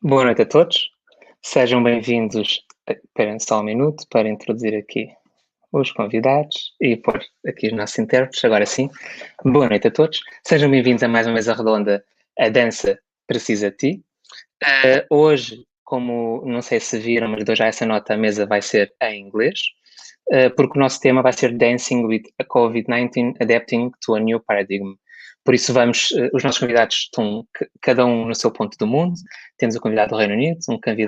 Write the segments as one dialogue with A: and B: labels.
A: Boa noite a todos, sejam bem-vindos. Esperem só um minuto para introduzir aqui os convidados e pôr aqui os nossos intérpretes. Agora sim, boa noite a todos, sejam bem-vindos a mais uma mesa redonda, A Dança Precisa de Ti. Hoje, como não sei se viram, mas dou já essa nota, a mesa vai ser em inglês, porque o nosso tema vai ser Dancing with a COVID-19, Adapting to a New Paradigm. Por isso os nossos convidados estão cada um no seu ponto do mundo. Temos um convidado do Reino Unido,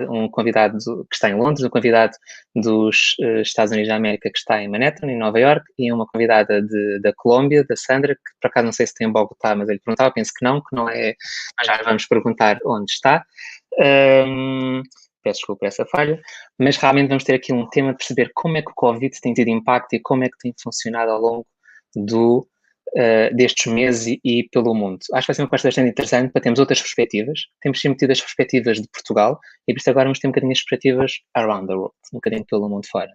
A: um convidado que está em Londres, um convidado dos Estados Unidos da América que está em Manhattan, em Nova York, e uma convidada da Colômbia, da Sandra, que por acaso não sei se tem em Bogotá, mas ele perguntava, penso que não é, mas já vamos perguntar onde está. Peço desculpa por essa falha, mas realmente vamos ter aqui um tema de perceber como é que o Covid tem tido impacto e como é que tem funcionado ao longo destes meses e pelo mundo. Acho que vai ser uma conversa bastante interessante para termos outras perspectivas. Temos sempre tido as perspectivas de Portugal e por isso agora vamos ter um bocadinho as perspectivas around the world, um bocadinho pelo mundo fora.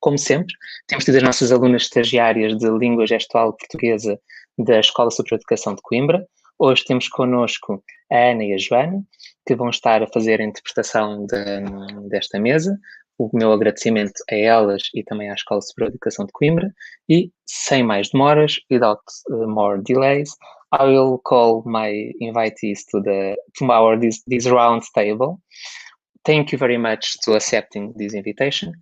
A: Como sempre, temos tido as nossas alunas estagiárias de Língua Gestual Portuguesa da Escola Superior de Educação de Coimbra. Hoje temos connosco a Ana e a Joana, que vão estar a fazer a interpretação desta mesa. O meu agradecimento a elas e também à Escola Superior de Educação de Coimbra. E, sem mais demoras, without more delays, I will call my invitees to this round table. Thank you very much to accepting this invitation.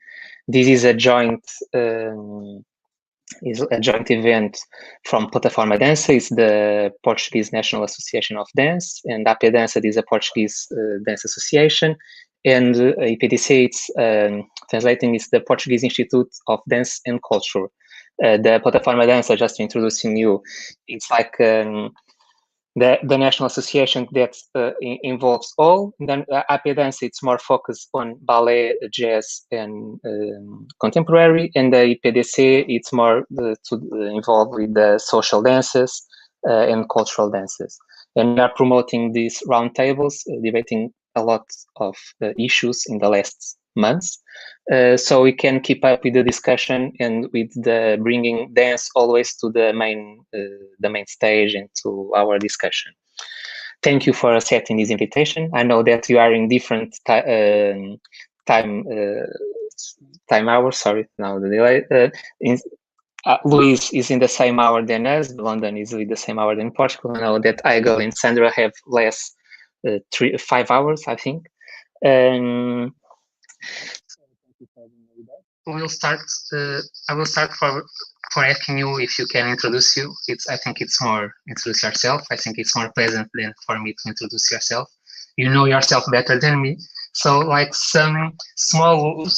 A: This is a joint event from Plataforma Dança. It's the Portuguese National Association of Dance, and AP Dança is a Portuguese dance association. And IPDC, it's translating, is the Portuguese Institute of Dance and Culture. The Plataforma Dança, just introducing you, it's like the national association that involves all. Then AP Dança, it's more focused on ballet, jazz, and contemporary. And the IPDC, it's more involved with the social dances and cultural dances. And we are promoting these roundtables, debating a lot of issues in the last months, so we can keep up with the discussion and with the bringing dance always to the main stage and to our discussion. Thank you for accepting this invitation. I know that you are in different time hours. Sorry, now the delay. Luis is in the same hour than us. London is with the same hour than Portugal. I know that Igal and Sandra have less. 5 hours, I think. We'll start. I will start for asking you if you can introduce you. I think it's more introduce yourself. I think it's more pleasant than for me to introduce yourself. You know yourself better than me. So, like some small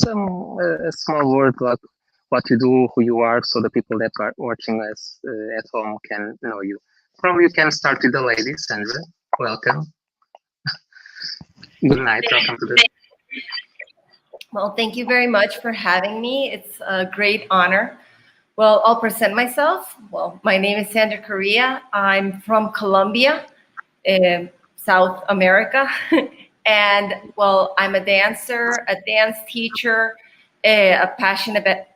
A: word like what you do, who you are, so the people that are watching us at home can know you. Probably you can start with the lady, Sandra. Welcome. Good night. Welcome to this.
B: Well, thank you very much for having me. It's a great honor. Well, I'll present myself. Well, my name is Sandra Correa. I'm from Colombia, South America. And well, I'm a dancer, a dance teacher, passionate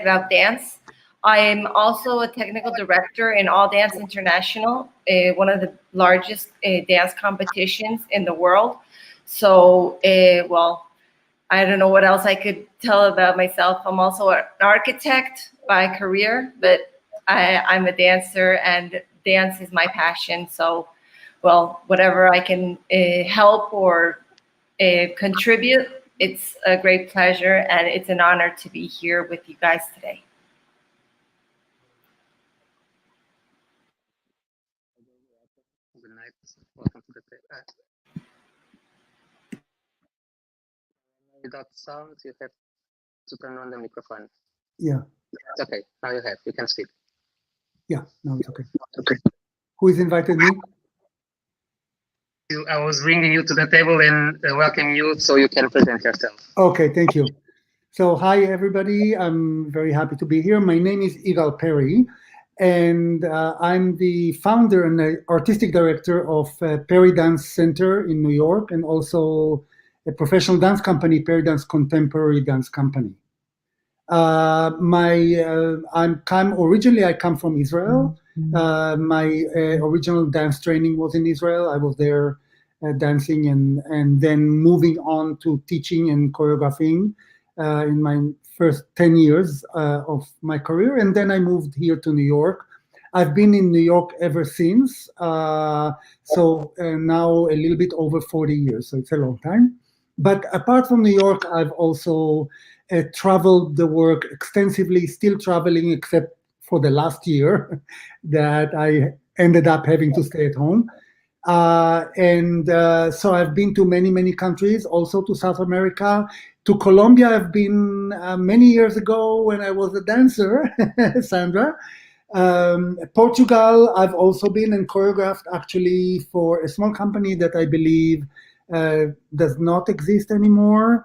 B: about dance. I am also a technical director in All Dance International, one of the largest dance competitions in the world. So, well, I don't know what else I could tell about myself. I'm also an architect by career, but I'm a dancer and dance is my passion. So, well, whatever I can help or contribute, it's a great pleasure and it's an honor to be here with you guys today.
A: Good night. Welcome to the without sound, you have to turn on the microphone.
C: Yeah.
A: Okay, now you can speak.
C: Yeah, no, it's okay.
A: Okay.
C: Who has invited me?
A: I was bringing you to the table and welcoming you so you can present yourself.
C: Okay, thank you. So, hi, everybody. I'm very happy to be here. My name is Igal Perry, and I'm the founder and the artistic director of Perry Dance Center in New York, and also a professional dance company, Perry Dance Contemporary Dance Company. Originally I come from Israel. My original dance training was in Israel. I was there dancing, and then moving on to teaching and choreographing in my first 10 years of my career. And then I moved here to New York. I've been in New York ever since, now a little bit over 40 years, so it's a long time. But apart from New York, I've also traveled the work extensively, still traveling, except for the last year that I ended up having to stay at home. So I've been to many, many countries, also to South America. To Colombia, I've been many years ago when I was a dancer, Sandra. Portugal, I've also been and choreographed actually for a small company that I believe does not exist anymore.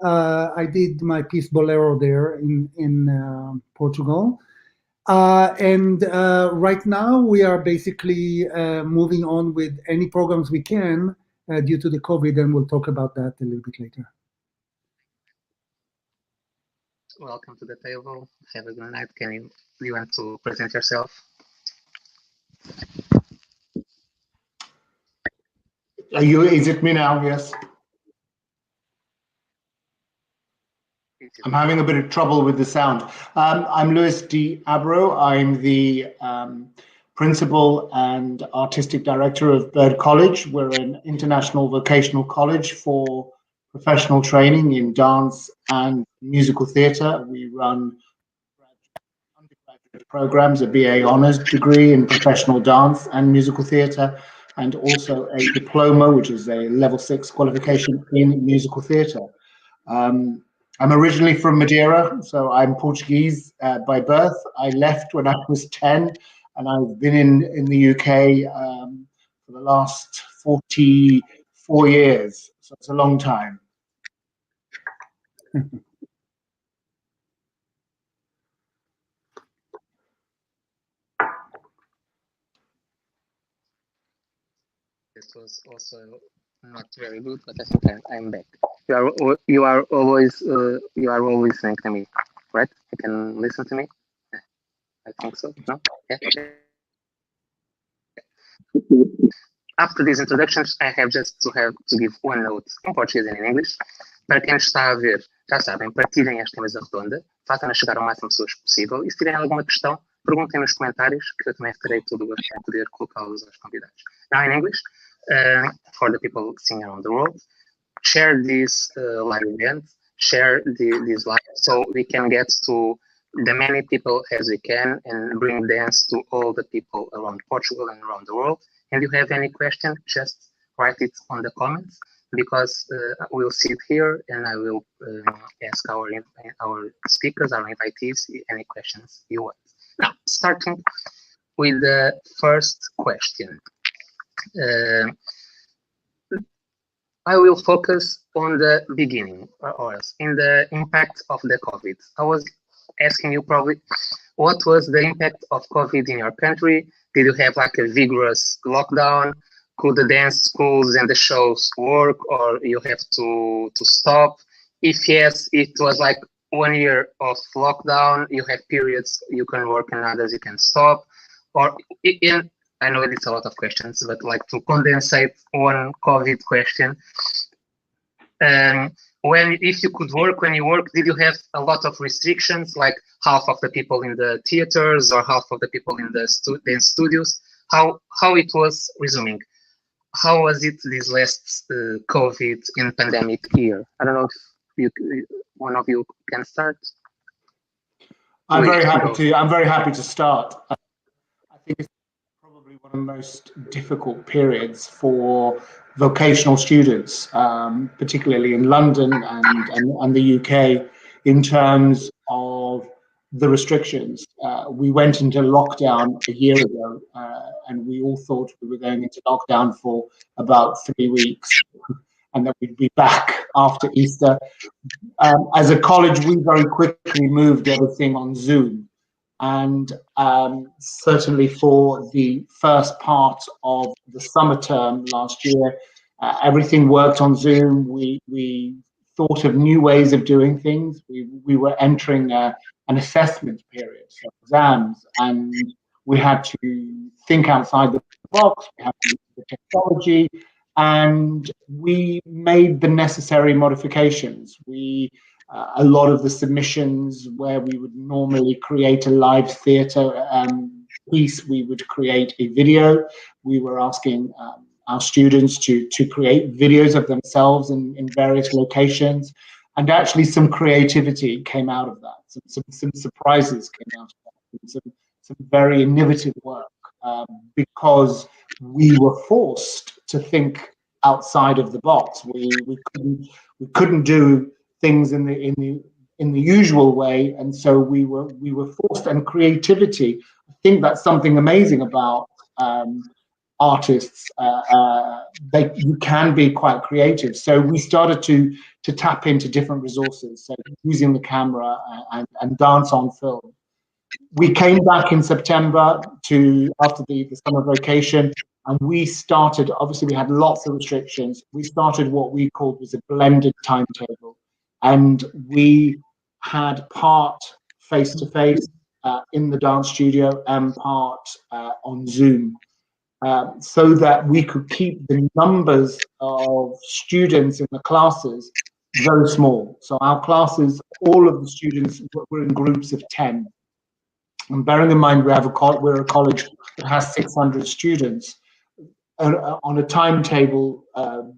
C: I did my piece Bolero there in Portugal. Right now we are basically moving on with any programs we can due to the COVID, and we'll talk about that a little bit later.
A: Welcome to the table. Have a good night. Do you want to present yourself?
D: Is it me now? Yes. I'm having a bit of trouble with the sound. I'm Luis D. Abreu. I'm the principal and artistic director of Bird College. We're an international vocational college for professional training in dance and musical theatre. We run undergraduate programs, a BA honours degree in professional dance and musical theatre, and also a diploma, which is a level 6 qualification in musical theatre. I'm originally from Madeira, so I'm Portuguese by birth. I left when I was 10, and I've been in the UK for the last 44 years, so it's a long time.
A: This was also not very good, but I think I'm back. You are always listening to me, right? You can listen to me. I think so. No? Yeah. After these introductions, I have just to give one note em português e em inglês. Para quem nos está a ver, já sabem, partilhem esta mesa redonda, façam-na chegar ao máximo de pessoas possível, e se tiverem alguma questão, perguntem nos comentários, que eu também terei todo o gosto de poder colocá-los aos convidados. Now in English, for the people seeing around the world, share this live event, share this live, so we can get to the many people as we can and bring dance to all the people around Portugal and around the world. And if you have any question, just write it on the comments, because we'll see it here and I will ask our speakers, our invitees, any questions you want. Now, starting with the first question. I will focus on the beginning, or else in the impact of the COVID. I was asking you probably, what was the impact of COVID in your country? Did you have like a vigorous lockdown? Could the dance schools and the shows work, or you have to stop? If yes, it was like 1 year of lockdown, you have periods you can work and others you can stop, or I know it's a lot of questions, but like to condensate one COVID question. If you could work, when you work, did you have a lot of restrictions, like half of the people in the theaters or half of the people in the dance studios? How it was resuming? How was it this last COVID in pandemic year? I don't know if one of you can start.
D: I'm very happy to start. I think it's probably one of the most difficult periods for vocational students, particularly in London and the UK, in terms of the restrictions. We went into lockdown a year ago, and we all thought we were going into lockdown for about 3 weeks, and that we'd be back after Easter. As a college, we very quickly moved everything on Zoom. And certainly for the first part of the summer term last year, everything worked on Zoom. We thought of new ways of doing things. We were entering an assessment period, so exams, and we had to think outside the box. We had to use the technology, and we made the necessary modifications. A lot of the submissions where we would normally create a live theatre piece, we would create a video. We were asking our students to create videos of themselves in various locations, and actually some creativity came out of that. Some surprises came out of that. Some very innovative work, because we were forced to think outside of the box. We couldn't do things in the usual way, and so we were forced. And creativity, I think that's something amazing about artists. You can be quite creative. So we started to tap into different resources, so using the camera and dance on film. We came back in September after the summer vacation, and we started, obviously we had lots of restrictions. We started what we called was a blended timetable. And we had part face-to-face in the dance studio and part on Zoom, so that we could keep the numbers of students in the classes very small. So our classes, all of the students were in groups of 10. And bearing in mind we're a college that has 600 students, on a timetable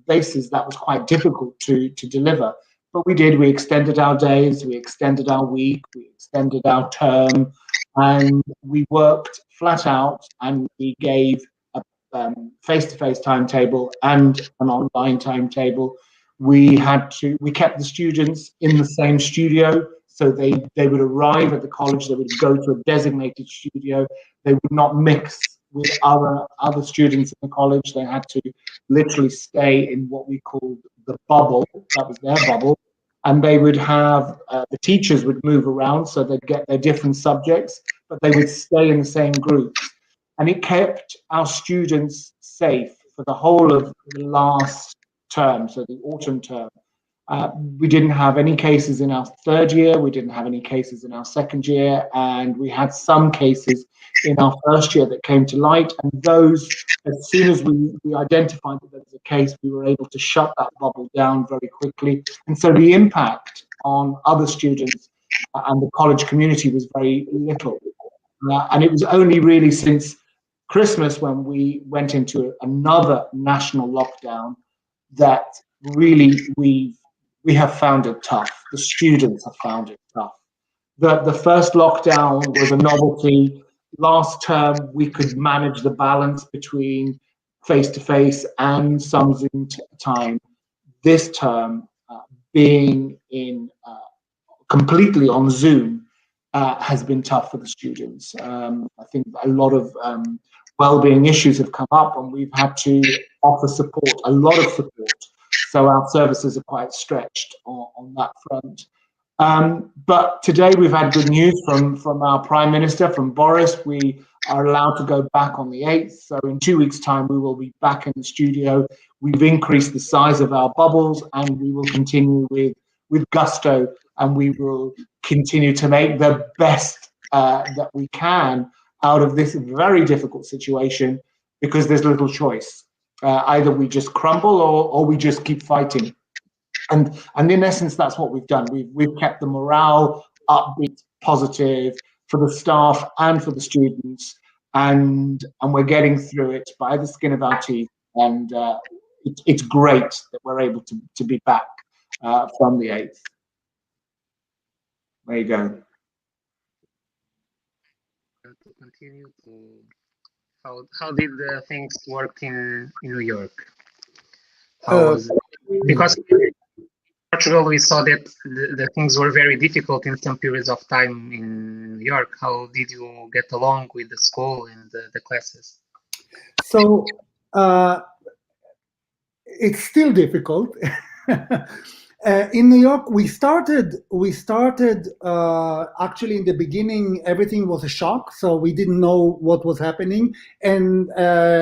D: basis, that was quite difficult to deliver. But we did. We extended our days, we extended our week, we extended our term, and we worked flat out, and we gave a face-to-face timetable and an online timetable. We kept the students in the same studio, so they would arrive at the college, they would go to a designated studio, they would not mix with other students in the college. They had to literally stay in what we called the bubble. That was their bubble. And they would have, the teachers would move around, so they'd get their different subjects, but they would stay in the same groups. And it kept our students safe for the whole of the last term, so the autumn term. We didn't have any cases in our third year, we didn't have any cases in our second year, and we had some cases in our first year that came to light. And those, as soon as we identified that there was a case, we were able to shut that bubble down very quickly. And so the impact on other students and the college community was very little. And it was only really since Christmas, when we went into another national lockdown, that really we have found it tough. The students have found it tough. The first lockdown was a novelty. Last term, we could manage the balance between face-to-face and some Zoom time. This term, being in completely on Zoom, has been tough for the students. I think a lot of well-being issues have come up, and we've had to offer support, a lot of support. So our services are quite stretched on that front. But today we've had good news from our Prime Minister, from Boris. We are allowed to go back on the 8th. So in 2 weeks' time, we will be back in the studio. We've increased the size of our bubbles, and we will continue with gusto, and we will continue to make the best that we can out of this very difficult situation, because there's little choice. Either we just crumble or we just keep fighting. And in essence, that's what we've done. We've kept the morale upbeat, positive for the staff and for the students, and we're getting through it by the skin of our teeth. And it's great that we're able to be back from the 8th. There you go.
E: To continue, how did things work in New York? Because in Portugal we saw that the things were very difficult in some periods of time in New York. How did you get along with the school and the classes?
C: So it's still difficult. In New York, we started actually in the beginning, everything was a shock. So we didn't know what was happening. And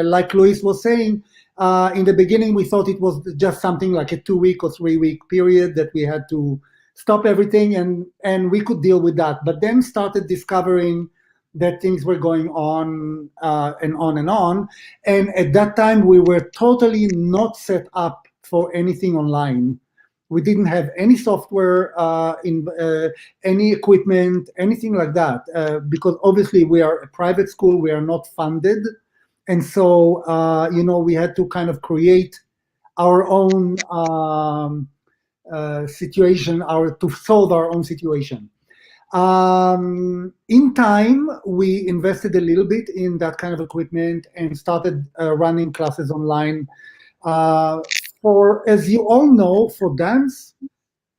C: like Luis was saying, in the beginning, we thought it was just something like a 2-week or 3-week period that we had to stop everything, and we could deal with that. But then started discovering that things were going on and on and on. And at that time, we were totally not set up for anything online. We didn't have any software, any equipment, anything like that, because obviously we are a private school, we are not funded. And so, we had to kind of create our own situation, to solve our own situation. In time, we invested a little bit in that kind of equipment and started running classes online. As you all know, for dance,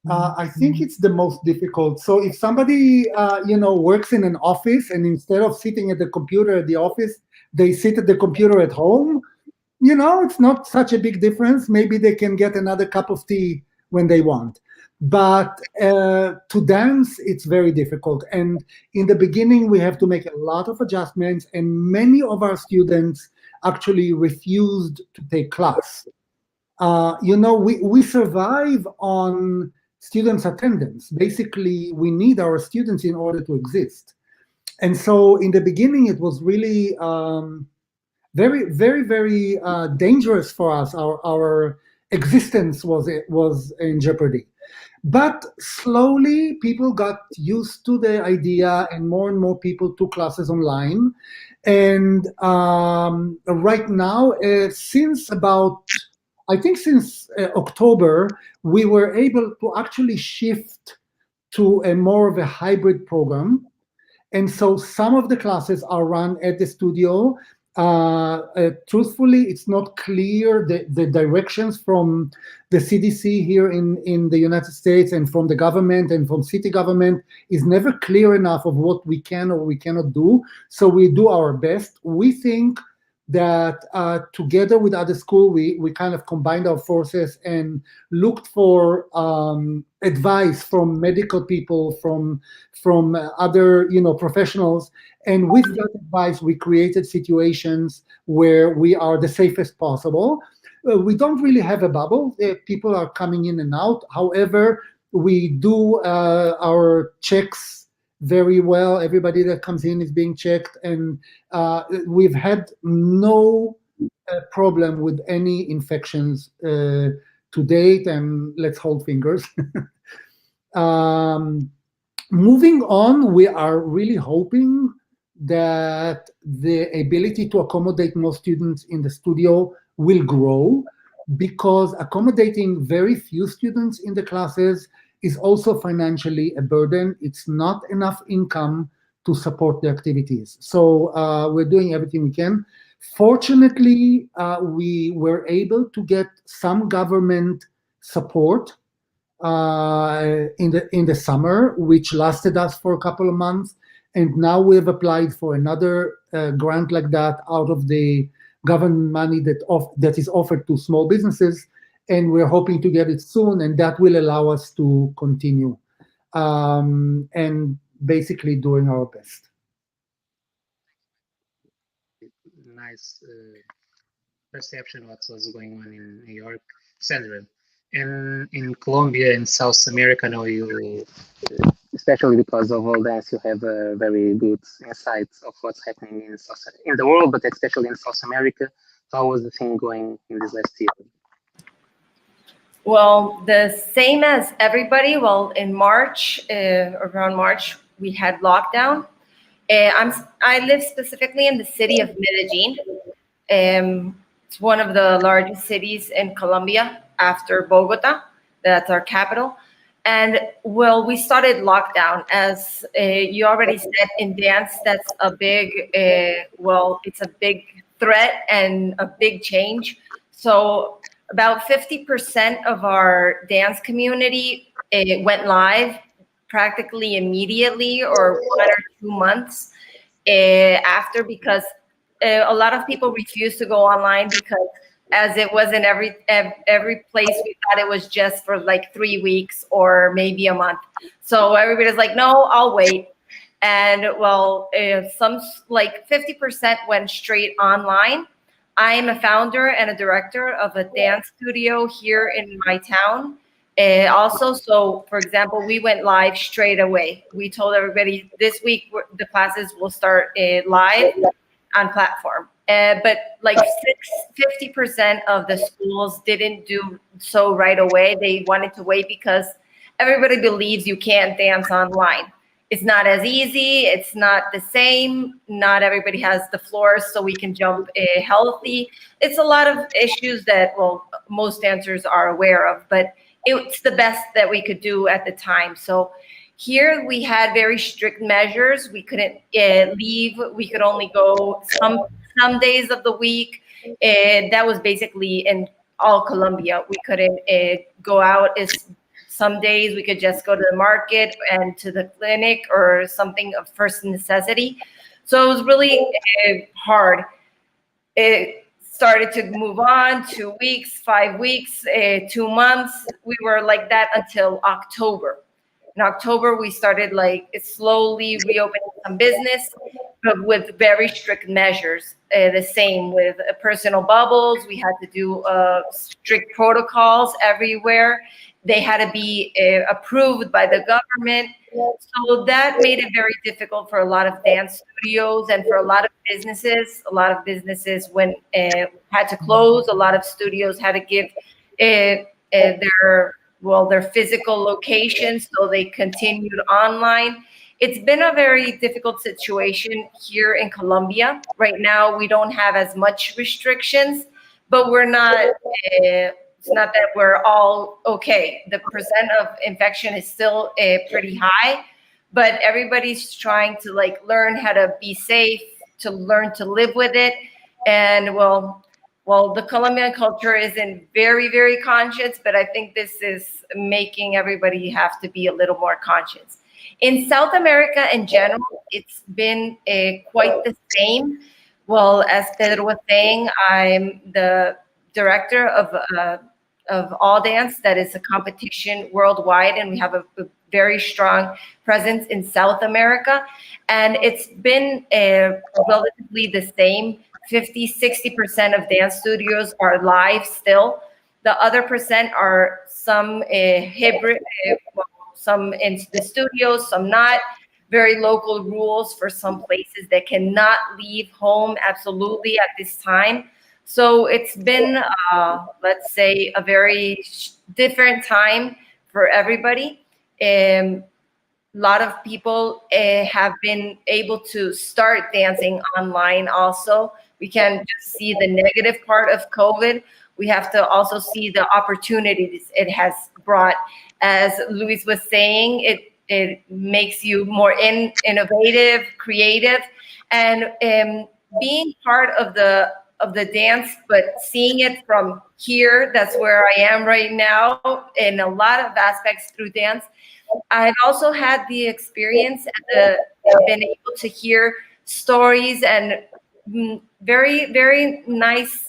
C: I think it's the most difficult. So if somebody, works in an office and instead of sitting at the computer at the office, they sit at the computer at home, it's not such a big difference. Maybe they can get another cup of tea when they want. But to dance, it's very difficult. And in the beginning, we have to make a lot of adjustments. And many of our students actually refused to take class. We survive on students' attendance. Basically, we need our students in order to exist. And so in the beginning, it was really very, very, very dangerous for us. Our existence was in jeopardy. But slowly, people got used to the idea, and more people took classes online. And right now, since October, we were able to actually shift to a more of a hybrid program. And so some of the classes are run at the studio. Truthfully, it's not clear the directions from the CDC here in the United States and from the government and from city government is never clear enough of what we can or we cannot do. So we do our best. We think that together with other schools, we kind of combined our forces and looked for advice from medical people, from other professionals, and with that advice, we created situations where we are the safest possible. We don't really have a bubble. People are coming in and out. However, we do our checks very well. Everybody that comes in is being checked, and we've had no problem with any infections to date, and let's hold fingers. Moving on, we are really hoping that the ability to accommodate more students in the studio will grow, because accommodating very few students in the classes is also financially a burden. It's not enough income to support the activities. So we're doing everything we can. Fortunately, we were able to get some government support in the summer, which lasted us for a couple of months. And now we have applied for another grant like that out of the government money that is offered to small businesses. And we're hoping to get it soon, and that will allow us to continue and basically doing our best.
E: Nice perception what was going on in New York, Sandra. And in Colombia and South America, now you, especially because of all that, you have a very good insights of what's happening in the world, but especially in South America. How was the thing going in this last year?
B: Well, the same as everybody. Well, in March, around March, we had lockdown. I live specifically in the city of Medellin. It's one of the largest cities in Colombia after Bogota. That's our capital. And well, we started lockdown. As you already said, in dance, that's a big, it's a big threat and a big change. So about 50% of our dance community went live practically immediately, or 1 or 2 months after, because a lot of people refused to go online, because as it was in every place, we thought it was just for like 3 weeks or maybe a month. So everybody's like, no, I'll wait. And well, some like 50% went straight online. I am a founder and a director of a dance studio here in my town. Also, so for example, we went live straight away. We told everybody this week the classes will start live on platform. But like 50% of the schools didn't do so right away. They wanted to wait because everybody believes you can't dance online. It's not as easy. It's not the same. Not everybody has the floors so we can jump healthy. It's a lot of issues that, well, most dancers are aware of, but it's the best that we could do at the time. So here we had very strict measures. We couldn't leave. We could only go some days of the week. That was basically in all Colombia. We couldn't go out. Some days we could just go to the market and to the clinic or something of first necessity. So it was really hard. It started to move on 2 weeks, 5 weeks, 2 months. We were like that until October. In October, we started like slowly reopening some business, but with very strict measures. The same with personal bubbles. We had to do strict protocols everywhere. They had to be approved by the government. So that made it very difficult for a lot of dance studios and for a lot of businesses. A lot of businesses had to close. A lot of studios had to give their physical locations, so they continued online. It's been a very difficult situation here in Colombia. Right now, we don't have as much restrictions, but we're not, it's not that we're all okay. The percent of infection is still pretty high, but everybody's trying to like learn how to be safe, to learn to live with it. And well, the Colombian culture isn't very, very conscious, but I think this is making everybody have to be a little more conscious. In South America in general, it's been quite the same. Well, as Pedro was saying, I'm the director of All Dance. That is a competition worldwide, and we have a very strong presence in South America. And it's been relatively the same. 50-60% of dance studios are live still. The other percent are some hybrid, some in the studios, some not. Very local rules for some places that cannot leave home absolutely at this time. So it's been, let's say, a very different time for everybody. A lot of people have been able to start dancing online also. We can't just see the negative part of COVID. We have to also see the opportunities it has brought. As Luis was saying, it makes you more innovative, creative, and being part of the dance, but seeing it from here, that's where I am right now in a lot of aspects through dance. I've also had the experience and been able to hear stories and very, very nice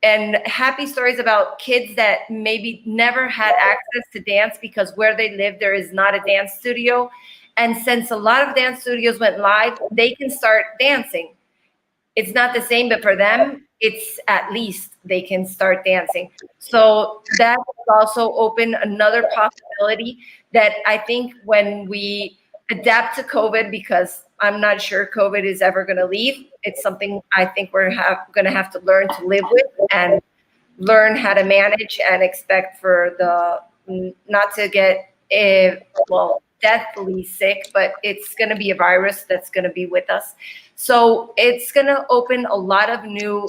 B: and happy stories about kids that maybe never had access to dance because where they live, there is not a dance studio. And since a lot of dance studios went live, they can start dancing. It's not the same, but for them, it's at least they can start dancing. So that also opened another possibility that I think when we adapt to COVID, because I'm not sure COVID is ever going to leave. It's something I think we're going to have to learn to live with and learn how to manage and expect for not to get, deathly sick, but it's going to be a virus that's going to be with us. So it's going to open a lot of new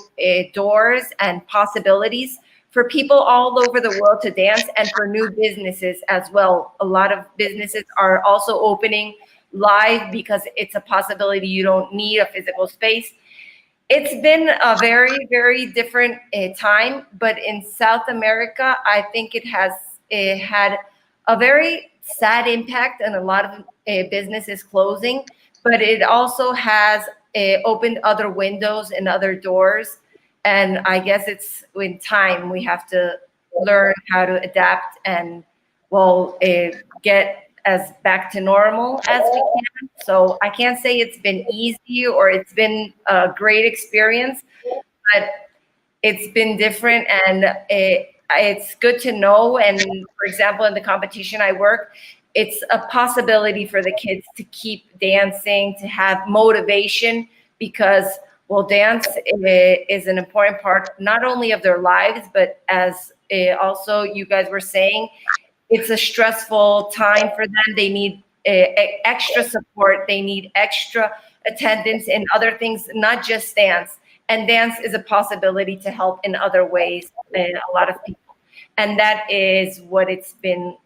B: doors and possibilities for people all over the world to dance and for new businesses as well. A lot of businesses are also opening live because it's a possibility you don't need a physical space. It's been a very, very different time, but in South America, I think it has had a very sad impact and a lot of businesses closing, but it also has opened other windows and other doors. And I guess it's in time we have to learn how to adapt and get as back to normal as we can. So I can't say it's been easy or it's been a great experience, but it's been different. And it's good to know. And for example, in the competition I work, it's a possibility for the kids to keep dancing, to have motivation, because, well, dance is an important part, not only of their lives, but as also you guys were saying, it's a stressful time for them. They need extra support. They need extra attendance and other things, not just dance. And dance is a possibility to help in other ways, a lot of people. And that is what it's been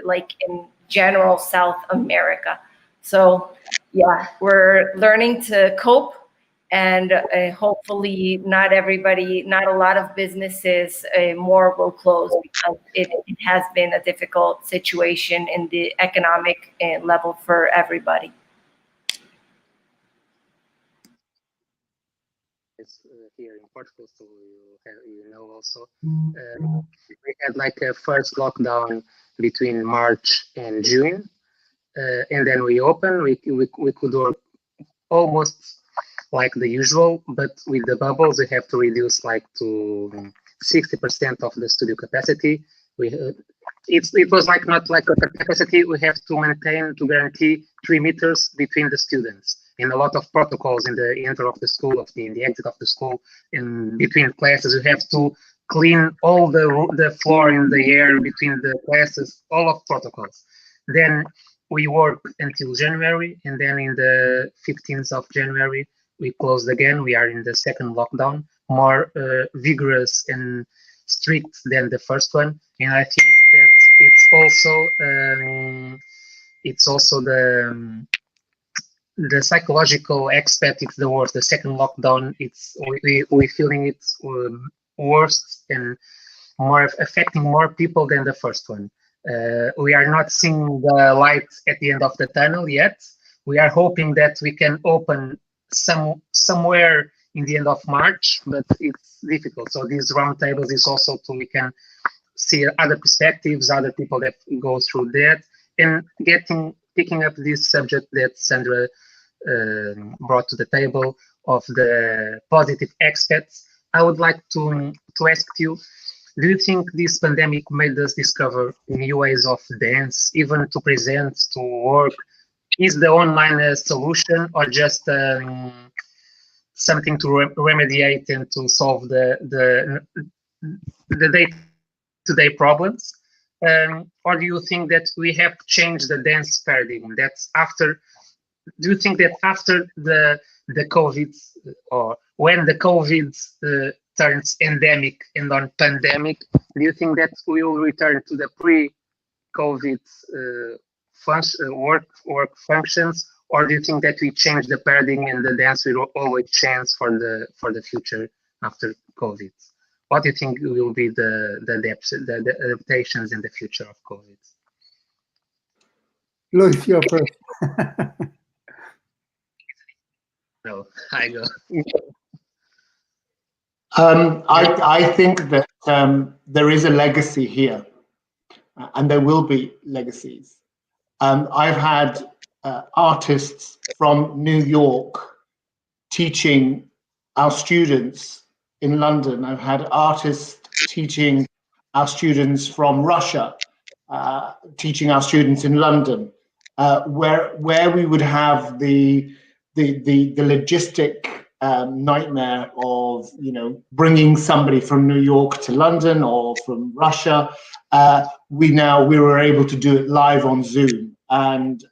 B: like in general South America. So yeah, we're learning to cope, and hopefully not a lot of businesses more will close, because it has been a difficult situation in the economic level for everybody.
E: Here in Portugal, so you know also, we had like a first lockdown between March and June, and then we opened. We could work almost like the usual, but with the bubbles, we have to reduce like to 60% of the studio capacity. It was like not like a capacity. We have to maintain to guarantee 3 meters between the students, and a lot of protocols in the enter of the school, in the exit of the school, in between classes. We have to clean all the floor in the air between the classes, all of protocols. Then we work until January, and then in the 15th of January, we closed again. We are in the second lockdown, more vigorous and strict than the first one. And I think that it's also the psychological aspect. It's the worst. The second lockdown, we feeling it's worse and more affecting more people than the first one. We are not seeing the light at the end of the tunnel yet. We are hoping that we can open somewhere in the end of March, but it's difficult. So these roundtables is also so we can see other perspectives, other people that go through that, and picking up this subject that Sandra brought to the table of the positive aspects. I would like to ask you, do you think this pandemic made us discover new ways of dance, even to present, to work? Is the online a solution, or just something to remediate and to solve the day-to-day problems? Or do you think that we have changed the dance paradigm? Do you think that after the COVID, or when the COVID turns endemic and on pandemic, do you think that we will return to the pre-COVID work functions, or do you think that we change the paradigm and the dance will always change for the future after COVID? What do you think will be the adaptations in the future of COVID?
C: Luis, you're first.
E: No, I go.
D: I think that there is a legacy here, and there will be legacies. I've had artists from New York teaching our students in London. I've had artists teaching our students from Russia, teaching our students in London, where we would have the logistic nightmare of bringing somebody from New York to London or from Russia. We were able to do it live on Zoom, and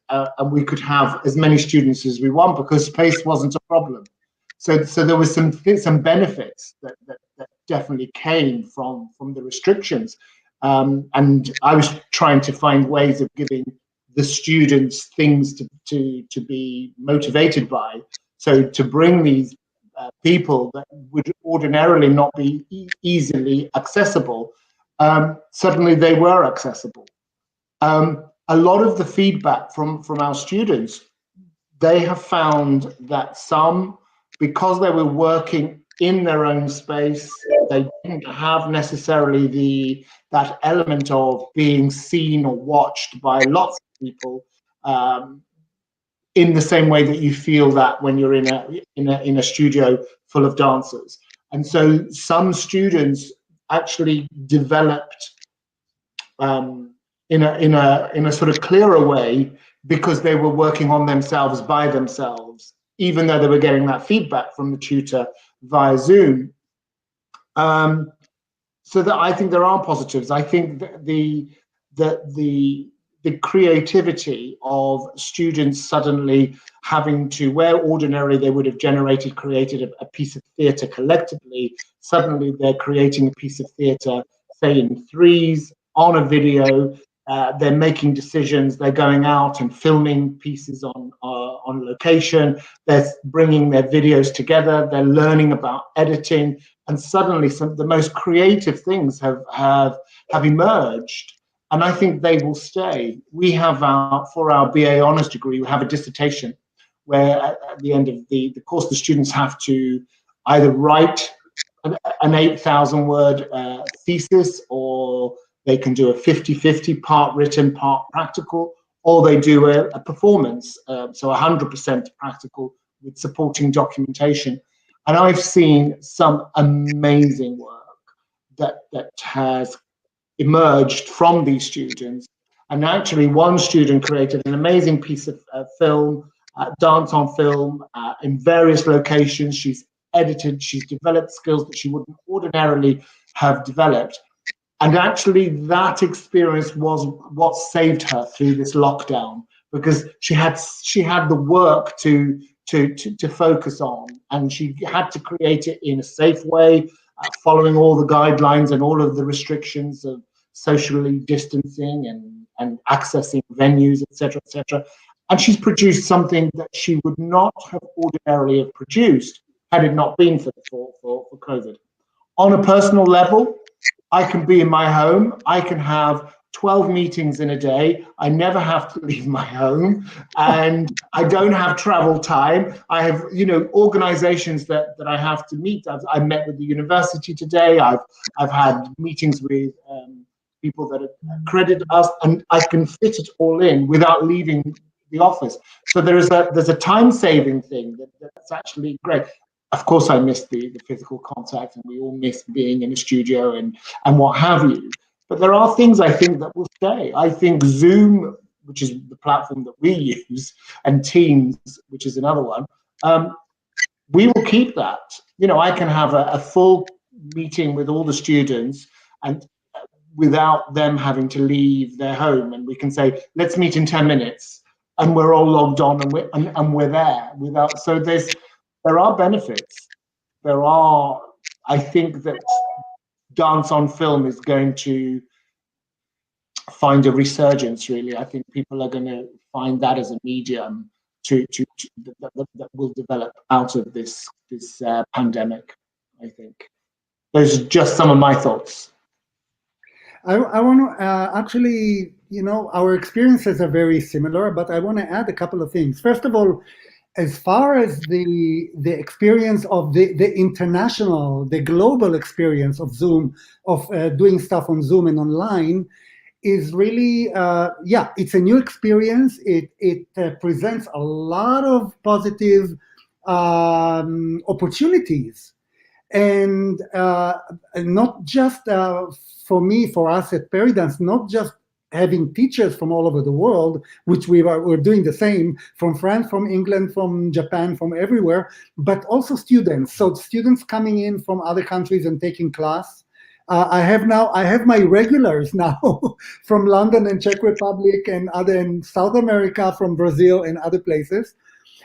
D: we could have as many students as we want because space wasn't a problem. So there was some benefits that definitely came from the restrictions, and I was trying to find ways of giving the students things to be motivated by. So to bring these people that would ordinarily not be easily accessible, suddenly they were accessible. A lot of the feedback from our students, they have found that some, because they were working in their own space, they didn't have necessarily that element of being seen or watched by lots of people, in the same way that you feel that when you're in a studio full of dancers. And so some students actually developed in a sort of clearer way because they were working on themselves by themselves, even though they were getting that feedback from the tutor via Zoom. So that I think there are positives. I think that the creativity of students suddenly having to, where ordinarily they would have created a piece of theatre collectively, suddenly they're creating a piece of theatre, say in threes, on a video. They're making decisions. They're going out and filming pieces on location. They're bringing their videos together. They're learning about editing, and suddenly the most creative things have emerged. And I think they will stay. We have for our BA honours degree, we have a dissertation where at the end of the course, the students have to either write an 8,000 word thesis, or they can do a 50-50, part written, part practical, or they do a performance, so 100% practical with supporting documentation. And I've seen some amazing work that has emerged from these students. And actually, one student created an amazing piece of film, dance on film, in various locations. She's edited, she's developed skills that she wouldn't ordinarily have developed. And actually, that experience was what saved her through this lockdown, because she had the work to focus on, and she had to create it in a safe way, following all the guidelines and all of the restrictions of socially distancing and accessing venues, etc., etc. And she's produced something that she would not have ordinarily have produced had it not been for COVID. On a personal level, I can be in my home. I can have 12 meetings in a day. I never have to leave my home, and I don't have travel time. I have, organizations that I have to meet. I met with the university today. I've had meetings with people that accredit us, and I can fit it all in without leaving the office. So there's a time-saving thing that's actually great. Of course, I miss the physical contact, and we all miss being in a studio and what have you. But there are things I think that will stay. I think Zoom, which is the platform that we use, and Teams, which is another one, we will keep that. I can have a full meeting with all the students, and without them having to leave their home, and we can say, let's meet in 10 minutes, and we're all logged on, and we're there. So there are benefits. I think that dance on film is going to find a resurgence, really. I think people are going to find that as a medium that will develop out of this pandemic, I think. Those are just some of my thoughts.
C: I want to actually, our experiences are very similar, but I want to add a couple of things. First of all, as far as the experience of the international, the global experience of Zoom, of doing stuff on Zoom and online, is really, it's a new experience. It presents a lot of positive opportunities. And not just for us at Perry Dance, not just having teachers from all over the world, which we're doing the same, from France, from England, from Japan, from everywhere, but also students. So students coming in from other countries and taking class. I have my regulars now from London and Czech Republic and in South America, from Brazil and other places.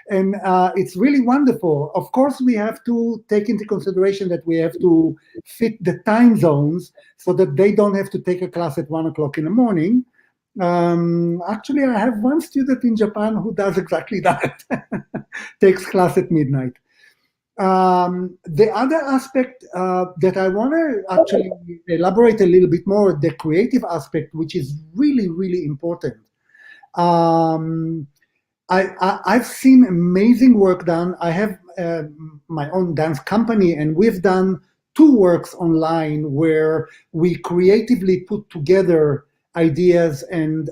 C: And it's really wonderful. Of course, we have to take into consideration that we have to fit the time zones so that they don't have to take a class at 1 o'clock in the morning. Actually, I have one student in Japan who does exactly that, takes class at midnight. The other aspect that I want to actually elaborate a little bit more, the creative aspect, which is really, really important. I've seen amazing work done. I have my own dance company, and we've done 2 works online where we creatively put together ideas and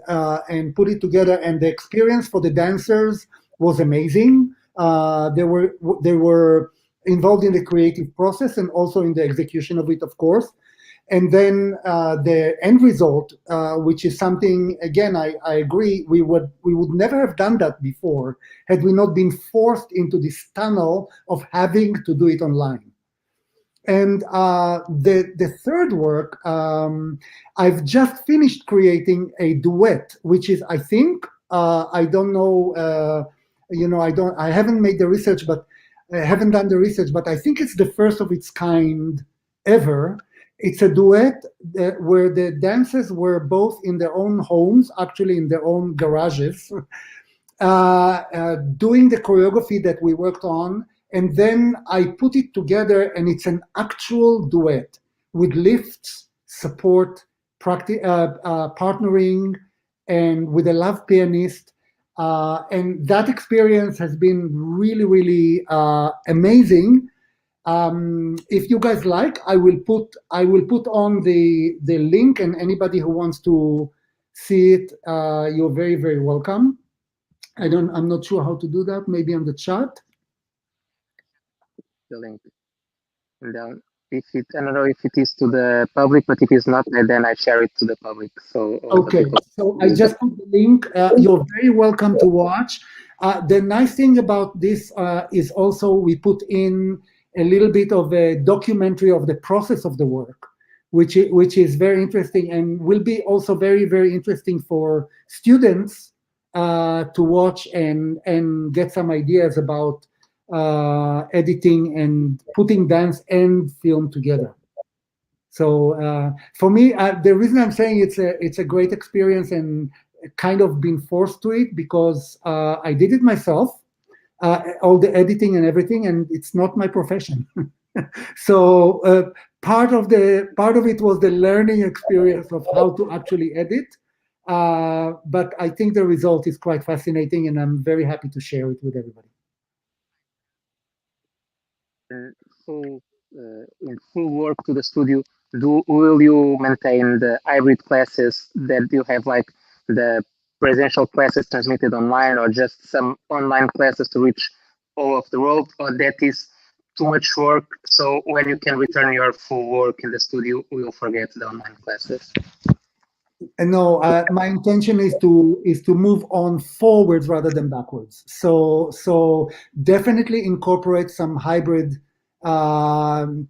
C: put it together, and the experience for the dancers was amazing. They were involved in the creative process and also in the execution of it, of course. And then the end result, which is something, again, I agree, we would never have done that before had we not been forced into this tunnel of having to do it online. And the third work, I've just finished creating a duet, which is, I think, I don't know, I haven't made the research, but I haven't done the research, but I think it's the first of its kind ever. It's a duet where the dancers were both in their own homes, actually in their own garages, doing the choreography that we worked on. And then I put it together, and it's an actual duet with lifts, support, partnering, and with a live pianist. And that experience has been really, really amazing. If you guys like, I will put on the link, and anybody who wants to see it, you're very, very welcome. I'm not sure how to do that. Maybe on the chat.
E: The link. And then I don't know if it is to the public, but if it's not, then I share it to the public. So
C: okay, so I just put the link. You're very welcome to watch. The nice thing about this is also we put in a little bit of a documentary of the process of the work, which is very interesting and will be also very, very interesting for students to watch and get some ideas about editing and putting dance and film together. So for me, the reason I'm saying it's a great experience and kind of been forced to it because I did it myself, all the editing and everything, and it's not my profession. So part of it was the learning experience of how to actually edit. But I think the result is quite fascinating, and I'm very happy to share it with everybody.
E: So in full work to the studio, will you maintain the hybrid classes that you have, like the presential classes transmitted online, or just some online classes to reach all of the world, or that is too much work, so when you can return your full work in the studio, we'll forget the online classes?
C: No, my intention is to move on forwards rather than backwards. So definitely incorporate some hybrid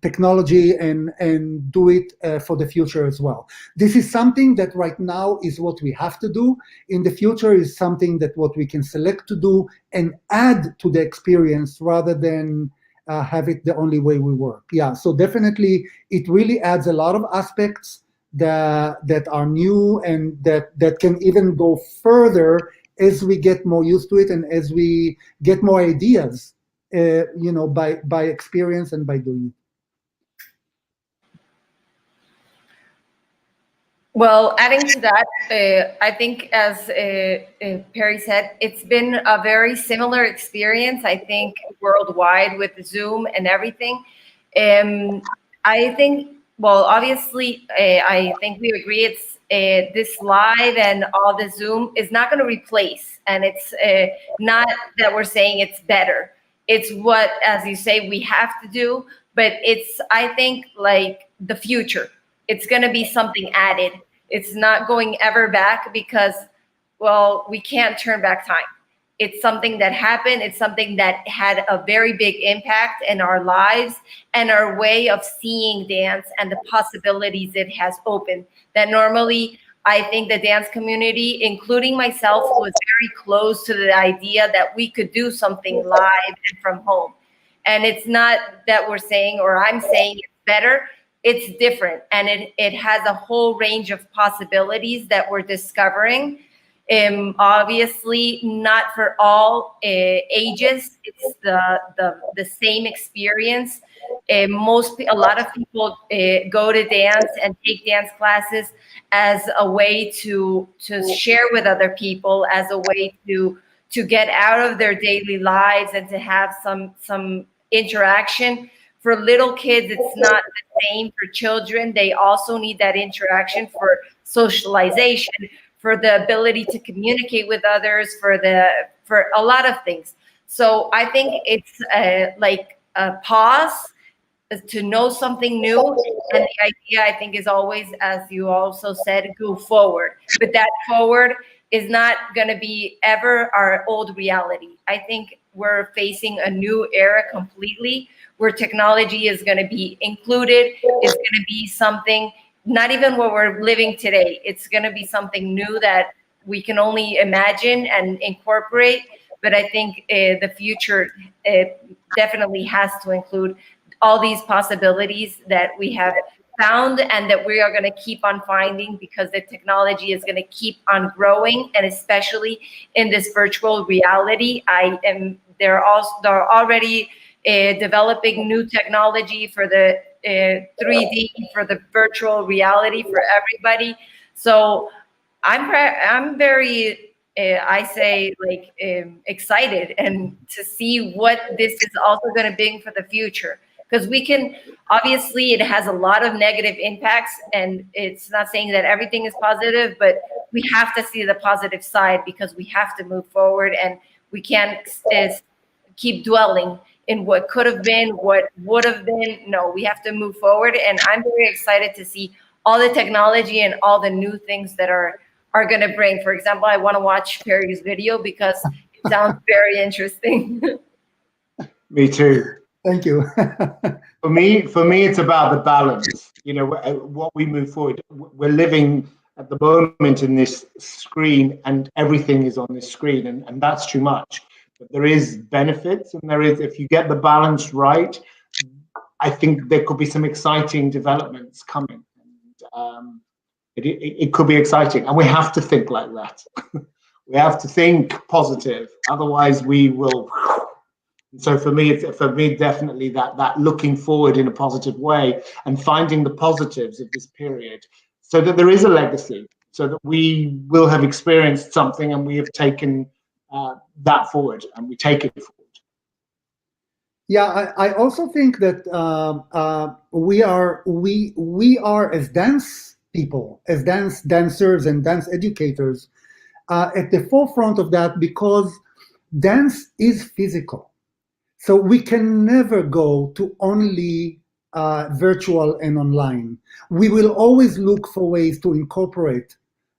C: technology and do it for the future as well. This is something that right now is what we have to do. In the future is something that what we can select to do and add to the experience rather than have it the only way we work. Yeah, so definitely it really adds a lot of aspects that are new and that can even go further as we get more used to it and as we get more ideas, by experience and by doing it.
B: Well, adding to that, I think as Perry said, it's been a very similar experience, I think, worldwide with Zoom and everything. I think, well, obviously, I think we agree it's this live and all the Zoom is not going to replace, and it's not that we're saying it's better. It's what, as you say, we have to do, but it's, I think, like the future. It's going to be something added. It's not going ever back because, well, we can't turn back time. It's something that happened. It's something that had a very big impact in our lives and our way of seeing dance and the possibilities it has opened. That normally, I think the dance community, including myself, was very close to the idea that we could do something live and from home. And it's not that we're saying, or I'm saying it's better. It's different, and it has a whole range of possibilities that we're discovering. Obviously, not for all ages. It's the same experience. A lot of people go to dance and take dance classes as a way to share with other people, as a way to get out of their daily lives and to have some interaction. For little kids, it's not the same. For children, they also need that interaction for socialization, for the ability to communicate with others, for a lot of things. So I think it's like a pause to know something new. And the idea, I think, is always, as you also said, go forward. But that forward is not going to be ever our old reality. I think we're facing a new era completely, where technology is going to be included, is going to be something, not even what we're living today. It's going to be something new that we can only imagine and incorporate. But I think the future definitely has to include all these possibilities that we have found and that we are going to keep on finding, because the technology is going to keep on growing, and especially in this virtual reality. They're already developing new technology for the 3D, for the virtual reality for everybody. So I'm very excited and to see what this is also going to bring for the future. Because we can, obviously, it has a lot of negative impacts, and it's not saying that everything is positive, but we have to see the positive side, because we have to move forward, and we can't keep dwelling in what could have been, what would have been. No, we have to move forward, and I'm very excited to see all the technology and all the new things that are going to bring. For example, I want to watch Perry's video because it sounds very interesting.
D: Me too.
C: Thank you.
D: For me, it's about the balance. You know, what we move forward. We're living at the moment in this screen, and everything is on this screen, and that's too much. But there is benefits, and there is, if you get the balance right, I think there could be some exciting developments coming. And, it could be exciting, and we have to think like that. We have to think positive, otherwise we will. So for me, definitely that looking forward in a positive way and finding the positives of this period, so that there is a legacy, so that we will have experienced something and we have taken that forward, and we take it forward.
C: Yeah, I also think that we are as dance people, as dancers and dance educators, at the forefront of that, because dance is physical. So we can never go to only virtual and online. We will always look for ways to incorporate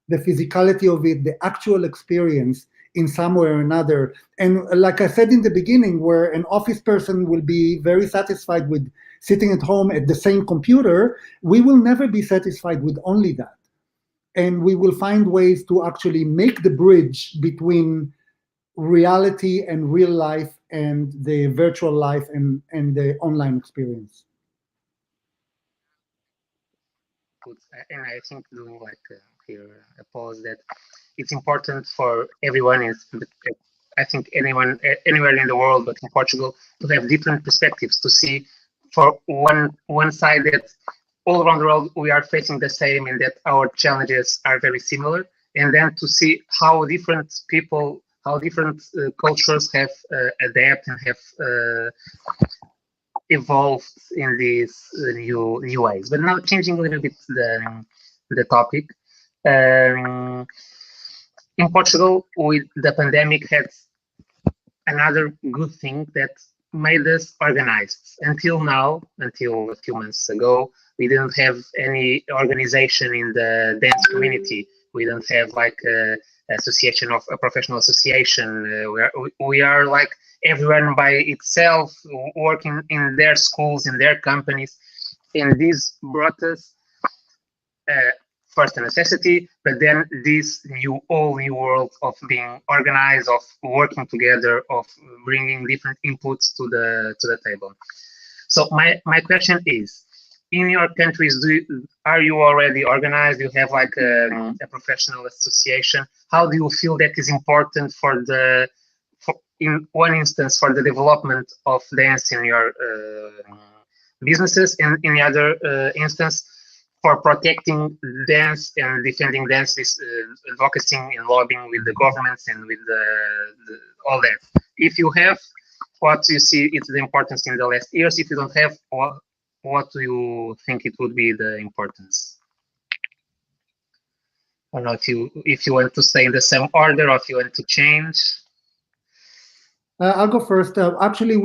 C: the physicality of it, the actual experience, in some way or another. And like I said in the beginning, where an office person will be very satisfied with sitting at home at the same computer, we will never be satisfied with only that. And we will find ways to actually make the bridge between reality and real life, and the virtual life, and the online experience.
E: Good. And I think doing here a pause, that it's important for everyone. I think anyone anywhere in the world, but in Portugal, to have different perspectives, to see for one side that all around the world we are facing the same, and that our challenges are very similar, and then to see how different people, how different cultures have adapted and have evolved in these new ways. But now, changing a little bit the topic, in Portugal, with the pandemic, had another good thing that made us organized. Until now, until a few months ago, we didn't have any organization in the dance community. We don't have like a association of a professional association. We are like everyone by itself, working in their schools, in their companies, and this brought us first a necessity, but then this whole new world of being organized, of working together, of bringing different inputs to the table. So my question is, in your countries, are you already organized? Do you have like a professional association? How do you feel that is important in one instance for the development of dance in your businesses, and in the other instance for protecting dance and defending dance, advocating and lobbying with the governments and with all that? If you have, what do you see is the importance in the last years? If you don't have, what do you think it would be the importance? I don't know if you want to stay in the same order, or if you want to change.
C: I'll go first. Actually,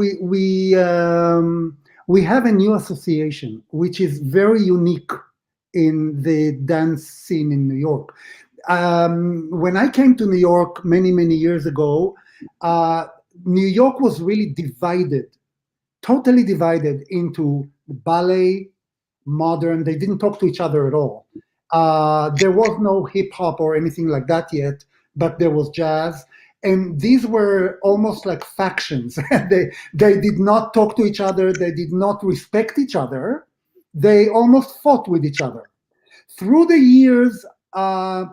C: we have a new association, which is very unique in the dance scene in New York. When I came to New York many, many years ago, New York was really divided, totally divided into ballet, modern. They didn't talk to each other at all. There was no hip hop or anything like that yet, but there was jazz. And these were almost like factions. They did not talk to each other. They did not respect each other. They almost fought with each other. Through the years,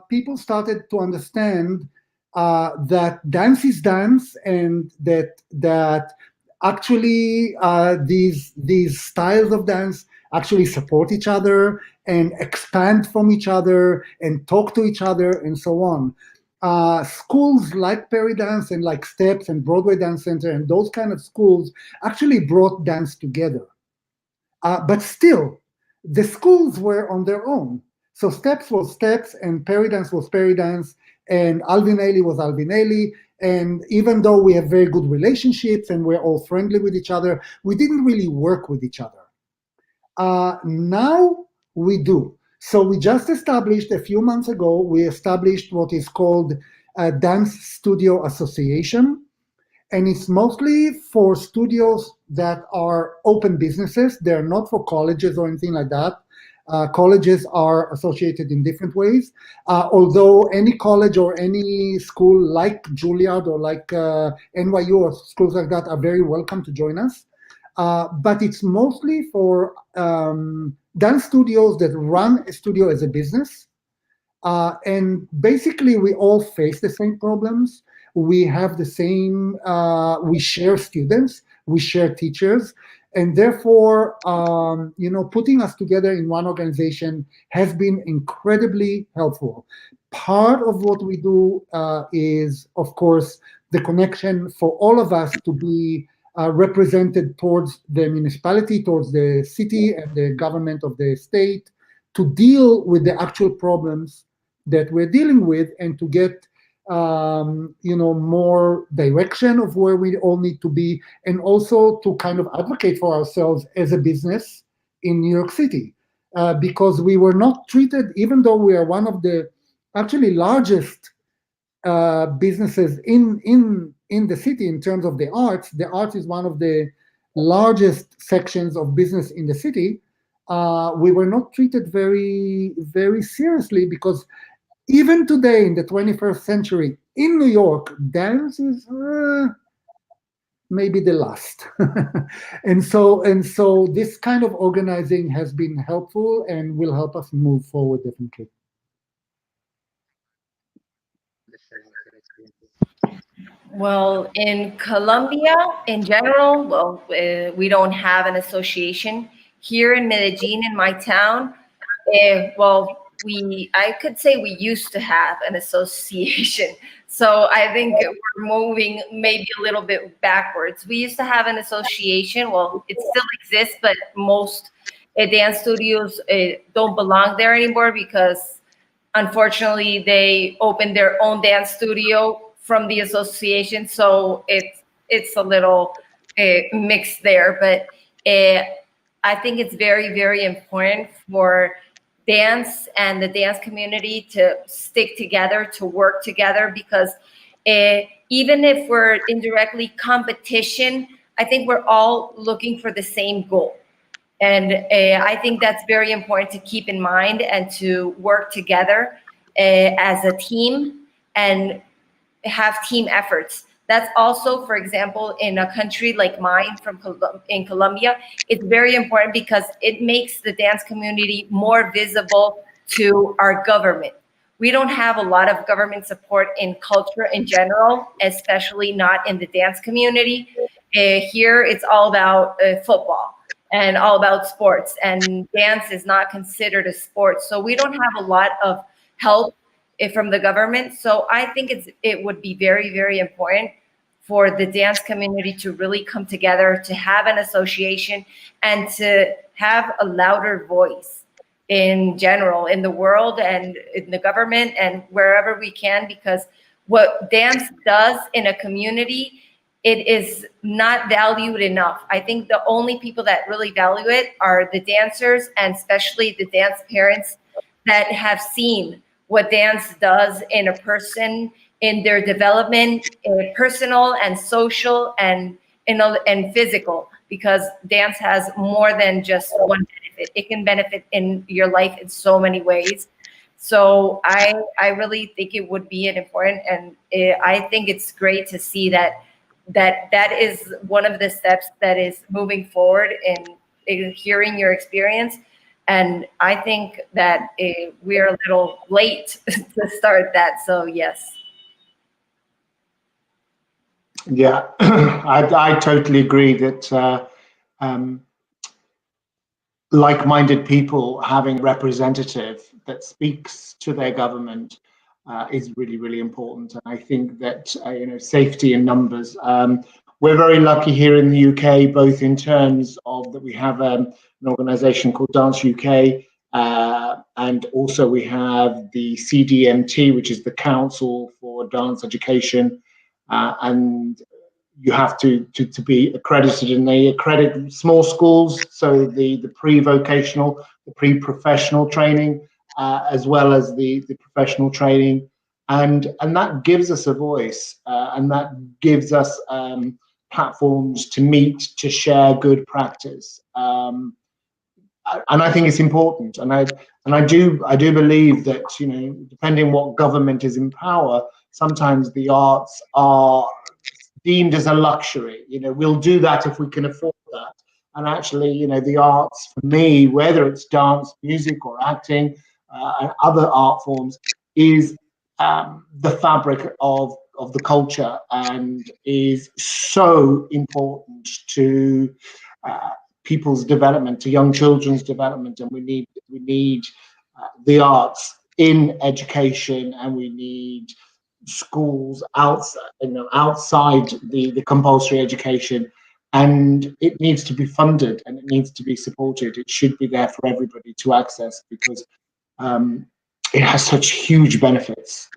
C: people started to understand that dance is dance, and that actually these styles of dance actually support each other and expand from each other and talk to each other and so on. Schools like Perry Dance and like Steps and Broadway Dance Center and those kind of schools actually brought dance together. But still, the schools were on their own. So Steps was Steps, and Perry Dance was Perry Dance, and Alvin Ailey was Alvin Ailey. And even though we have very good relationships and we're all friendly with each other, we didn't really work with each other. Now we do. So we just established, a few months ago, we established what is called a Dance Studio Association. And it's mostly for studios that are open businesses. They're not for colleges or anything like that. Colleges are associated in different ways. Although any college or any school like Juilliard or like NYU or schools like that are very welcome to join us. But it's mostly for dance studios that run a studio as a business. And basically, we all face the same problems. We have the same, we share students, we share teachers, and therefore, putting us together in one organization has been incredibly helpful. Part of what we do is, of course, the connection for all of us to be represented towards the municipality, towards the city and the government of the state, to deal with the actual problems that we're dealing with, and to get more direction of where we all need to be, and also to kind of advocate for ourselves as a business in New York City, because we were not treated, even though we are one of the actually largest businesses in the city in terms of the arts. The arts is one of the largest sections of business in the city. We were not treated very, very seriously, because even today in the 21st century in New York, dance is maybe the last. and so this kind of organizing has been helpful and will help us move forward definitely.
B: Well, in Colombia, in general, we don't have an association. Here in Medellin, in my town, I could say we used to have an association. So I think we're moving maybe a little bit backwards. We used to have an association. Well, it still exists, but most dance studios don't belong there anymore, because unfortunately they opened their own dance studio from the association. So it's a little mixed there. But I think it's very, very important for dance and the dance community to stick together, to work together, because even if we're indirectly competition, I think we're all looking for the same goal. And I think that's very important to keep in mind, and to work together as a team and have team efforts. That's also, for example, in a country like mine, in Colombia, it's very important, because it makes the dance community more visible to our government. We don't have a lot of government support in culture in general, especially not in the dance community. Here, it's all about football and all about sports, and dance is not considered a sport. So we don't have a lot of help from the government. So I think it would be very, very important for the dance community to really come together, to have an association, and to have a louder voice in general, in the world and in the government and wherever we can, because what dance does in a community it is not valued enough. I think the only people that really value it are the dancers, and especially the dance parents that have seen what dance does in a person, in their development, in personal and social and physical, because dance has more than just one benefit. It can benefit in your life in so many ways. So I really think it would be an important, and I think it's great to see that is one of the steps that is moving forward in hearing your experience. And I think that we're a little late to start that. So yes.
D: Yeah, I totally agree that like-minded people having a representative that speaks to their government is really, really important. And I think that safety in numbers. We're very lucky here in the UK, both in terms of that we have an organisation called Dance UK, and also we have the CDMT, which is the Council for Dance Education, and you have to be accredited, and they accredit small schools, so the pre-vocational, the pre-professional training, as well as the professional training, and that gives us a voice, and that gives us platforms to meet, to share good practice, and I think it's important, and I do believe that depending what government is in power, sometimes the arts are deemed as a luxury. We'll do that if we can afford that. And actually, the arts, for me, whether it's dance, music, or acting, and other art forms, is the fabric of the culture, and is so important to people's development, to young children's development. And we need the arts in education, and we need schools outside the compulsory education, and it needs to be funded and it needs to be supported. It should be there for everybody to access, because it has such huge benefits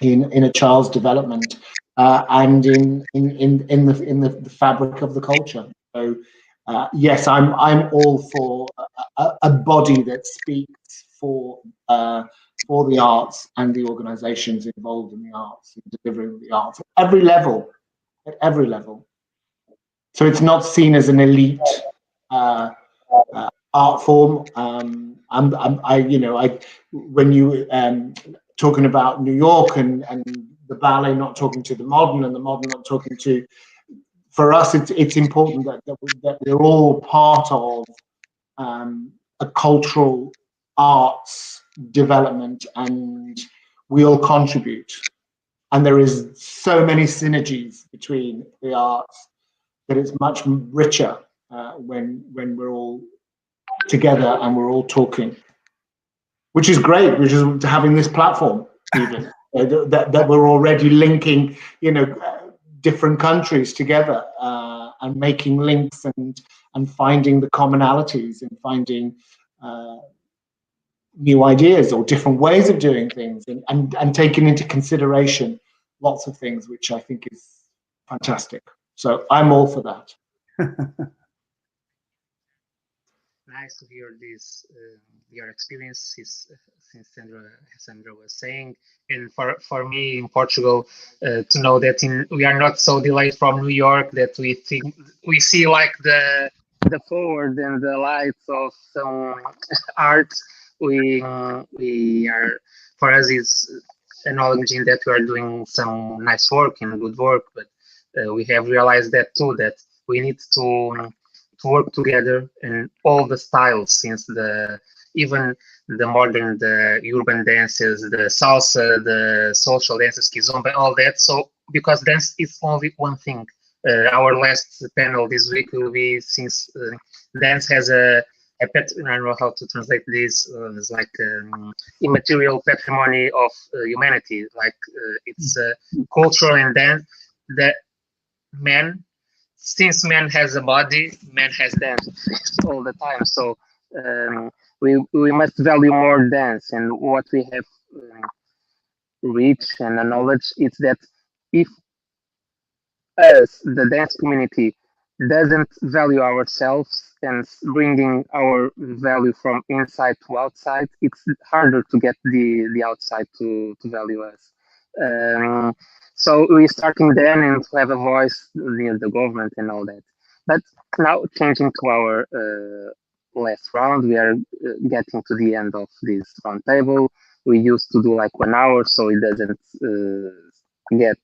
D: in a child's development, and in the fabric of the culture. So yes, I'm all for a body that speaks for the arts and the organizations involved in the arts, in delivering the arts at every level. So it's not seen as an elite art form. When you talking about New York and the ballet not talking to the modern, and the modern not talking to, for us, it's important that we're all part of a cultural arts development, and we all contribute. And there is so many synergies between the arts that it's much richer when we're all together and we're all talking, which is great, which is having this platform even that we're already linking different countries together, and making links, and finding the commonalities, and finding new ideas or different ways of doing things, and taking into consideration lots of things, which I think is fantastic. So I'm all for that.
E: Nice to hear this, your experiences, since Sandra was saying, and for me in Portugal, to know that we are not so delayed from New York, that we see like the forward and the lights of some art. We are, for us, is acknowledging that we are doing some nice work and good work, but we have realized that too, that we need to work together in all the styles, since even the modern, the urban dances, the salsa, the social dances, kizomba, all that. So because dance is only one thing. Our last panel this week will be, since dance has a pet, I don't know how to translate this. It's like immaterial patrimony of humanity. Like it's cultural, and dance that since man has a body, man has dance all the time. So we must value more dance, and what we have reached and the knowledge is that if us, the dance community, doesn't value ourselves and bringing our value from inside to outside, it's harder to get the outside to value us. So we're starting then and to have a voice near the government and all that. But now changing to our last round, we are getting to the end of this roundtable. We used to do like 1 hour, so it doesn't get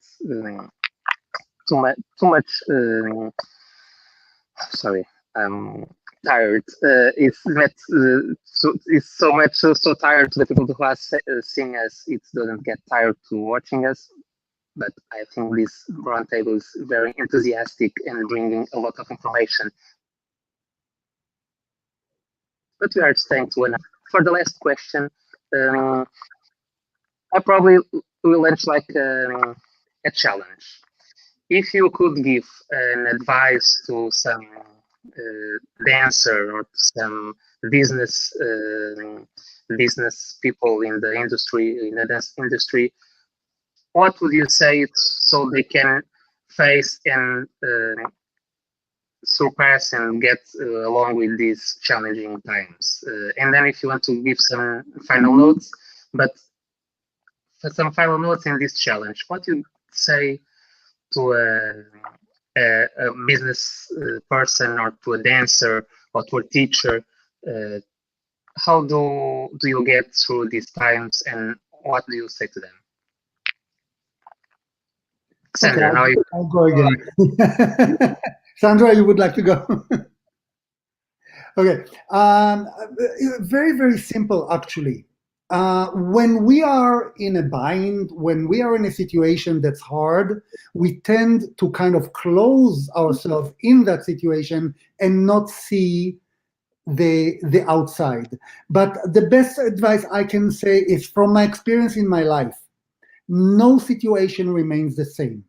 E: too much. Sorry, I'm tired. It's so much so tired to the people who are seeing us. It doesn't get tired to watching us. But I think this roundtable is very enthusiastic and bringing a lot of information. But we are staying to 1 hour. For the last question, I probably will launch like a challenge. If you could give an advice to some dancer or some business people in the industry, in the dance industry, what would you say so they can face and surpass and get along with these challenging times? And then if you want to give some final notes, but for some final notes in this challenge, what you say to a business person or to a dancer or to a teacher, how do you get through these times and what do you say to them? Sandra,
C: okay,
E: now you.
C: I'll go again. Sandra, you would like to go? Okay. Very, very simple, actually. When we are in a bind, when we are in a situation that's hard, we tend to kind of close ourselves in that situation and not see the outside. But the best advice I can say is from my experience in my life, no situation remains the same.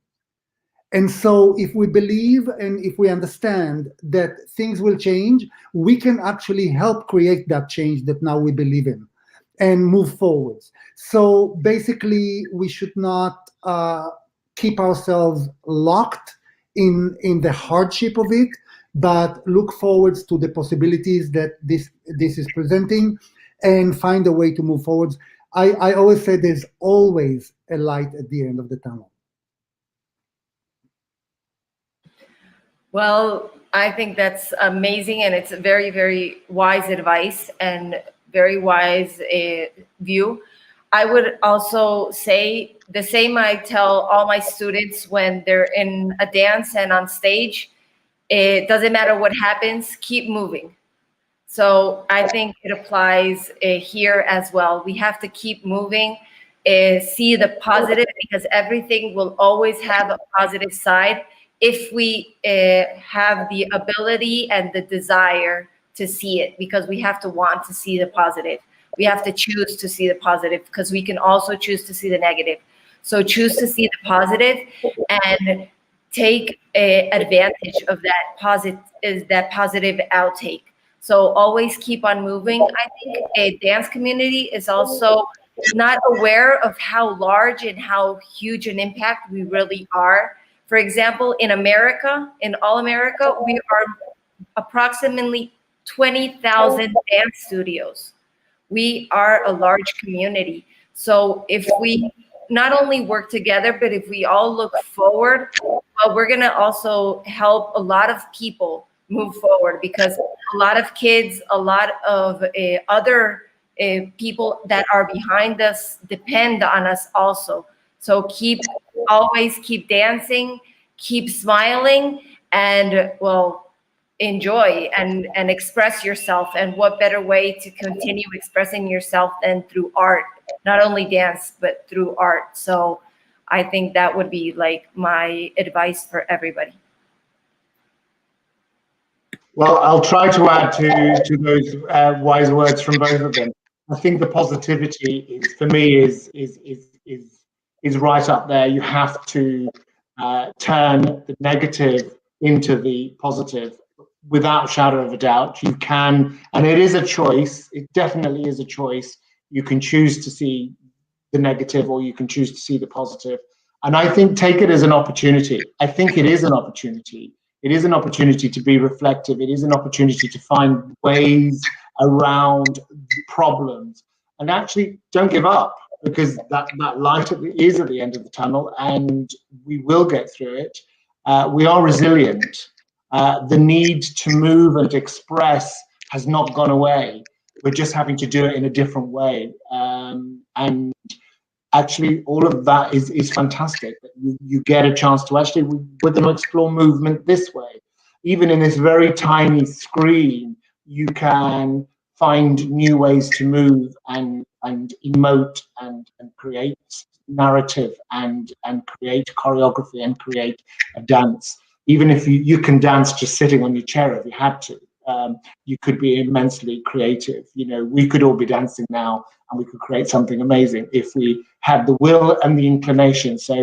C: And so if we believe and if we understand that things will change, we can actually help create that change that now we believe in and move forwards. So basically, we should not keep ourselves locked in the hardship of it, but look forwards to the possibilities that this is presenting and find a way to move forwards. I always say there's always a light at the end of the tunnel.
B: Well, I think that's amazing, and it's a very, very wise advice and very wise view. I would also say the same I tell all my students when they're in a dance and on stage. It doesn't matter what happens, keep moving. So I think it applies here as well. We have to keep moving, see the positive, because everything will always have a positive side if we have the ability and the desire to see it, because we have to want to see the positive. We have to choose to see the positive, because we can also choose to see the negative. So choose to see the positive and take advantage of that positive outtake. So always keep on moving. I think a dance community is also not aware of how large and how huge an impact we really are. For example, in America, in all America, we are approximately 20,000 dance studios. We are a large community. So if we not only work together, but if we all look forward, well, we're gonna also help a lot of people move forward, because a lot of kids, a lot of other people that are behind us depend on us also. So always keep dancing, keep smiling, and well, enjoy and express yourself. And what better way to continue expressing yourself than through art, not only dance, but through art. So I think that would be like my advice for everybody.
D: Well, I'll try to add to those wise words from both of them. I think the positivity is, for me, is right up there. You have to turn the negative into the positive, without a shadow of a doubt. You can, and it is a choice. It definitely is a choice. You can choose to see the negative, or you can choose to see the positive. And I think take it as an opportunity. I think it is an opportunity. It is an opportunity to be reflective. It is an opportunity to find ways around problems. And actually, don't give up, because that light is at the end of the tunnel, and we will get through it. We are resilient. The need to move and express has not gone away. We're just having to do it in a different way. And actually, all of that is fantastic. You get a chance to actually, we're going to explore movement this way. Even in this very tiny screen, you can find new ways to move and emote and create narrative and create choreography and create a dance. Even if you can dance just sitting on your chair if you had to. You could be immensely creative. You know, we could all be dancing now, and we could create something amazing if we had the will and the inclination. So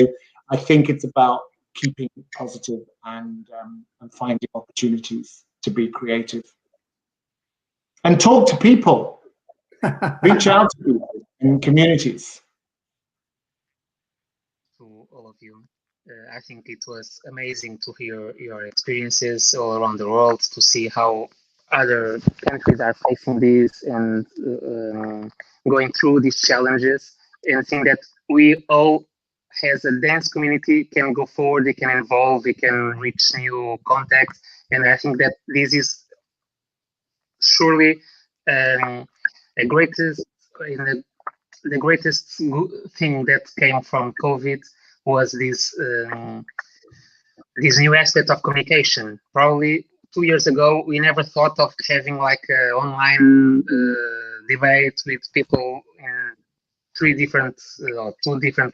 D: I think it's about keeping positive and finding opportunities to be creative. And talk to people. Reach out to people in communities.
E: To all of you. I think it was amazing to hear your experiences all around the world, to see how other countries are facing this and going through these challenges, and I think that we all, as a dance community, can go forward, we can evolve, we can reach new contacts, and I think that this is surely the greatest thing that came from COVID was this new aspect of communication. Probably 2 years ago, we never thought of having like an online debate with people in two different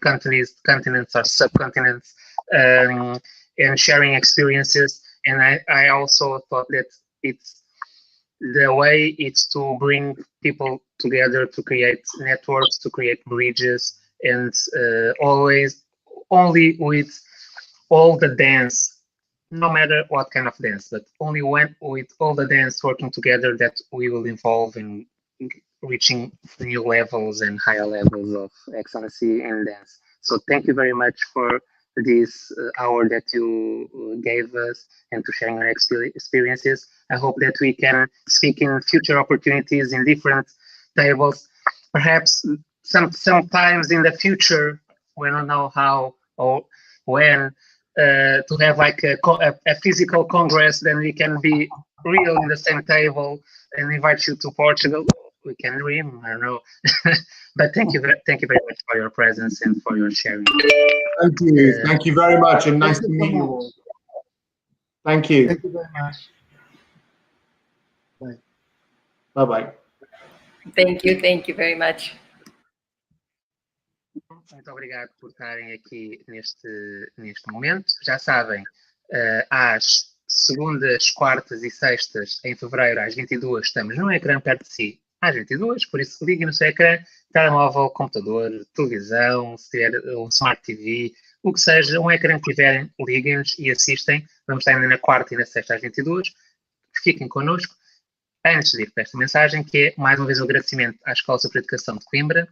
E: continents or subcontinents, and sharing experiences. And I also thought that it's the way it's to bring people together, to create networks, to create bridges, and always only with all the dance, no matter what kind of dance, but only when with all the dance working together that we will evolve in reaching new levels and higher levels of excellency in dance. So thank you very much for this hour that you gave us and to sharing our experiences. I hope that we can speak in future opportunities in different tables, perhaps sometimes in the future. We don't know how or when to have like a physical congress, then we can be real in the same table and invite you to Portugal. We can dream, I don't know. But thank you very much for your presence and for your sharing.
D: Thank you very much, and nice to meet you all. Thank you.
C: Thank you very much. Bye.
D: Bye-bye.
B: Thank you very much.
E: Muito obrigado por estarem aqui neste momento. Já sabem, às segundas, quartas e sextas, em fevereiro, às 22, estamos num ecrã perto de si, às 22, por isso liguem no seu ecrã, telemóvel, computador, televisão, se tiver um Smart TV, o que seja, um ecrã que tiverem, liguem-nos e assistem. Vamos estar ainda na quarta e na sexta às 22. Fiquem connosco. Antes de ir para esta mensagem, que é, mais uma vez, um agradecimento à Escola Superior de Educação de Coimbra,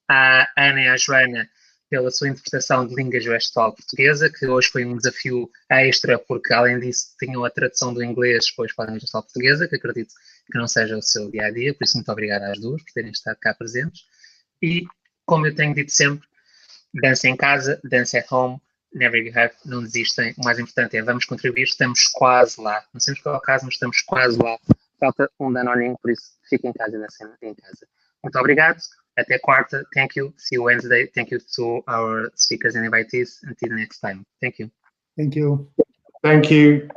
E: à Ana e à Joana pela sua interpretação de língua gestual portuguesa, que hoje foi um desafio extra, porque além disso tinham a tradução do inglês depois para a língua gestual portuguesa, que acredito que não seja o seu dia-a-dia, por isso muito obrigado às duas por terem estado cá presentes. E, como eu tenho dito sempre, dança em casa, dança at home, never give up, não desistem, o mais importante é vamos contribuir, estamos quase lá, não sabemos qual é o caso, mas estamos quase lá, falta um danoninho, por isso fiquem em casa e dancem em casa. Muito obrigado. Até quarta. Thank you. See you Wednesday. Thank you to our speakers and invitees. Until next time. Thank you.
C: Thank you.
D: Thank you.